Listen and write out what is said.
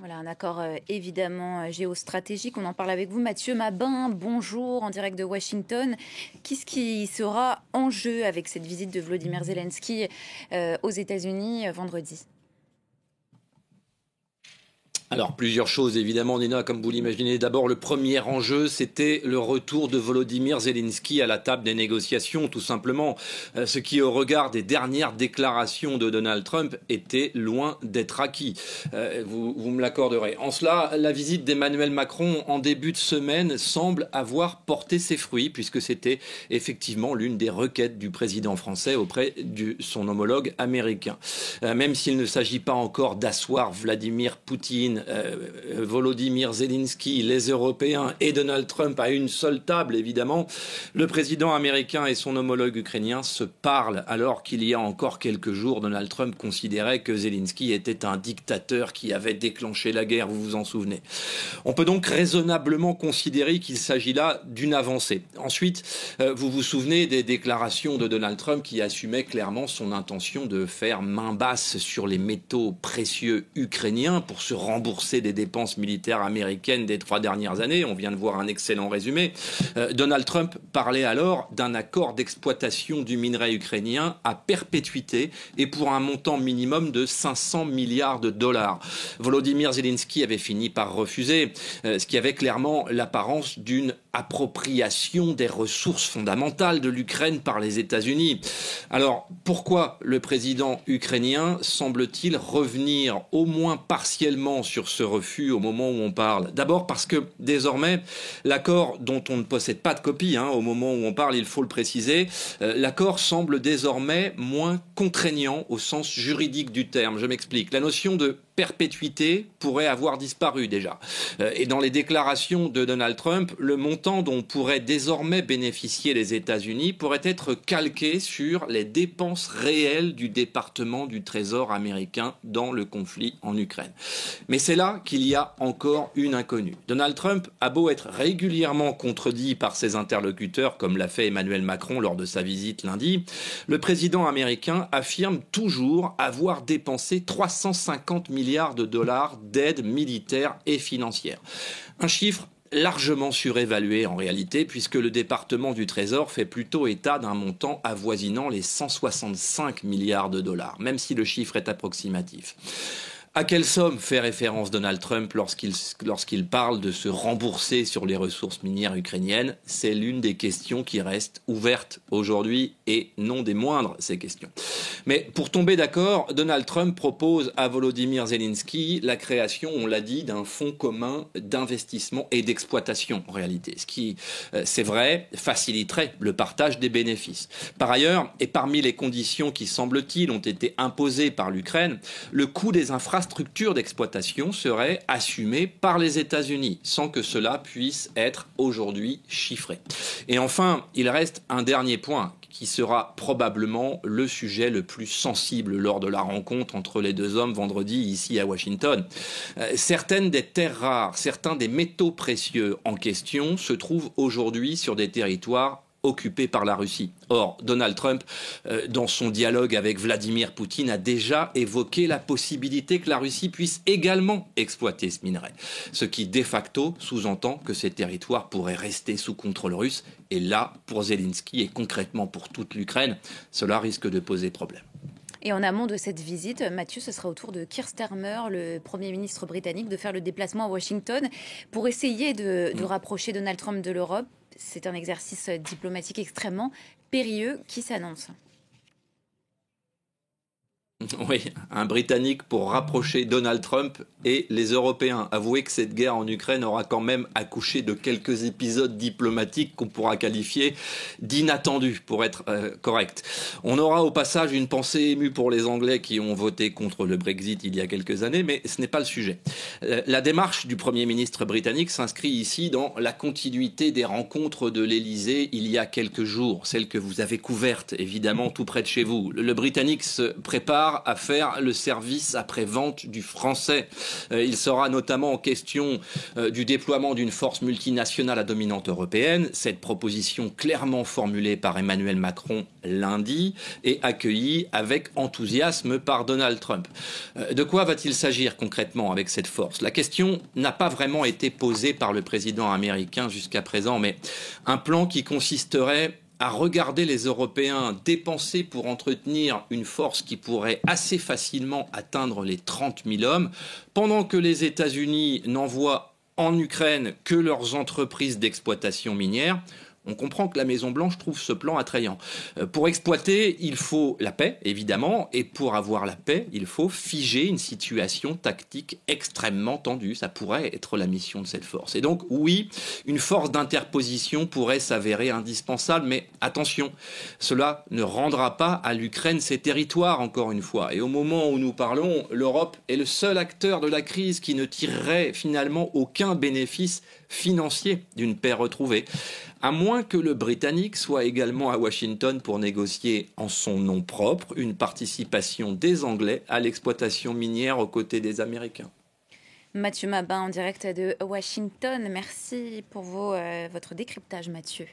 Voilà, un accord évidemment géostratégique. On en parle avec vous, Mathieu Mabin. Bonjour, en direct de Washington. Qu'est-ce qui sera en jeu avec cette visite de Volodymyr Zelensky aux États-Unis vendredi ? Alors, plusieurs choses, évidemment, Nina, comme vous l'imaginez. D'abord, le premier enjeu, c'était le retour de Volodymyr Zelensky à la table des négociations, tout simplement. Ce qui, au regard des dernières déclarations de Donald Trump, était loin d'être acquis. Vous me l'accorderez. En cela, la visite d'Emmanuel Macron en début de semaine semble avoir porté ses fruits, puisque c'était effectivement l'une des requêtes du président français auprès de son homologue américain. Même s'il ne s'agit pas encore d'asseoir Vladimir Poutine, Volodymyr Zelensky, les Européens et Donald Trump à une seule table, évidemment, le président américain et son homologue ukrainien se parlent, alors qu'il y a encore quelques jours, Donald Trump considérait que Zelensky était un dictateur qui avait déclenché la guerre, vous vous en souvenez. On peut donc raisonnablement considérer qu'il s'agit là d'une avancée. Ensuite, vous vous souvenez des déclarations de Donald Trump qui assumait clairement son intention de faire main basse sur les métaux précieux ukrainiens pour se rembourser des dépenses militaires américaines des 3 dernières années. On vient de voir un excellent résumé. Donald Trump parlait alors d'un accord d'exploitation du minerai ukrainien à perpétuité et pour un montant minimum de 500 milliards de dollars. Volodymyr Zelensky avait fini par refuser, ce qui avait clairement l'apparence d'une appropriation des ressources fondamentales de l'Ukraine par les États-Unis. Alors, pourquoi le président ukrainien semble-t-il revenir au moins partiellement sur ce refus au moment où on parle? D'abord parce que désormais, l'accord dont on ne possède pas de copie, au moment où on parle, il faut le préciser, l'accord semble désormais moins contraignant au sens juridique du terme. Je m'explique. La notion de perpétuité pourrait avoir disparu déjà. Et dans les déclarations de Donald Trump, le montant dont pourraient désormais bénéficier les États-Unis pourrait être calqué sur les dépenses réelles du département du Trésor américain dans le conflit en Ukraine. Mais c'est là qu'il y a encore une inconnue. Donald Trump a beau être régulièrement contredit par ses interlocuteurs, comme l'a fait Emmanuel Macron lors de sa visite lundi, le président américain affirme toujours avoir dépensé 350 milliards de dollars d'aide militaire et financière. Un chiffre largement surévalué en réalité, puisque le département du Trésor fait plutôt état d'un montant avoisinant les 165 milliards de dollars, même si le chiffre est approximatif. À quelle somme fait référence Donald Trump lorsqu'il parle de se rembourser sur les ressources minières ukrainiennes? C'est l'une des questions qui reste ouverte aujourd'hui et non des moindres, ces questions. Mais pour tomber d'accord, Donald Trump propose à Volodymyr Zelensky la création, on l'a dit, d'un fonds commun d'investissement et d'exploitation en réalité. Ce qui, c'est vrai, faciliterait le partage des bénéfices. Par ailleurs, et parmi les conditions qui, semble-t-il, ont été imposées par l'Ukraine, le coût des infrastructures d'exploitation serait assumé par les États-Unis, sans que cela puisse être aujourd'hui chiffré. Et enfin, il reste un dernier point qui sera probablement le sujet le plus sensible lors de la rencontre entre les deux hommes vendredi ici à Washington. Certaines des terres rares, certains des métaux précieux en question se trouvent aujourd'hui sur des territoires occupé par la Russie. Or, Donald Trump, dans son dialogue avec Vladimir Poutine, a déjà évoqué la possibilité que la Russie puisse également exploiter ce minerai. Ce qui, de facto, sous-entend que ces territoires pourraient rester sous contrôle russe. Et là, pour Zelensky et concrètement pour toute l'Ukraine, cela risque de poser problème. Et en amont de cette visite, Mathieu, ce sera au tour de Keir Starmer, le Premier ministre britannique, de faire le déplacement à Washington pour essayer de rapprocher Donald Trump de l'Europe. C'est un exercice diplomatique extrêmement périlleux qui s'annonce. Oui, un Britannique pour rapprocher Donald Trump et les Européens. Avouez que cette guerre en Ukraine aura quand même accouché de quelques épisodes diplomatiques qu'on pourra qualifier d'inattendus, pour être correct. On aura au passage une pensée émue pour les Anglais qui ont voté contre le Brexit il y a quelques années, mais ce n'est pas le sujet. La démarche du Premier ministre britannique s'inscrit ici dans la continuité des rencontres de l'Élysée il y a quelques jours, celles que vous avez couvertes, évidemment, tout près de chez vous. Le Britannique se prépare avoir à faire le service après-vente du français. Il sera notamment question du déploiement d'une force multinationale à dominante européenne. Cette proposition clairement formulée par Emmanuel Macron lundi et accueillie avec enthousiasme par Donald Trump. De quoi va-t-il s'agir concrètement avec cette force? La question n'a pas vraiment été posée par le président américain jusqu'à présent, mais un plan qui consisterait à regarder les Européens dépenser pour entretenir une force qui pourrait assez facilement atteindre les 30 000 hommes, pendant que les États-Unis n'envoient en Ukraine que leurs entreprises d'exploitation minière. On comprend que la Maison-Blanche trouve ce plan attrayant. Pour exploiter, il faut la paix, évidemment, et pour avoir la paix, il faut figer une situation tactique extrêmement tendue. Ça pourrait être la mission de cette force. Et donc, oui, une force d'interposition pourrait s'avérer indispensable, mais attention, cela ne rendra pas à l'Ukraine ses territoires, encore une fois. Et au moment où nous parlons, l'Europe est le seul acteur de la crise qui ne tirerait finalement aucun bénéfice financier d'une paix retrouvée, à moins que le Britannique soit également à Washington pour négocier en son nom propre une participation des Anglais à l'exploitation minière aux côtés des Américains. Mathieu Mabin en direct de Washington. Merci pour votre décryptage, Mathieu.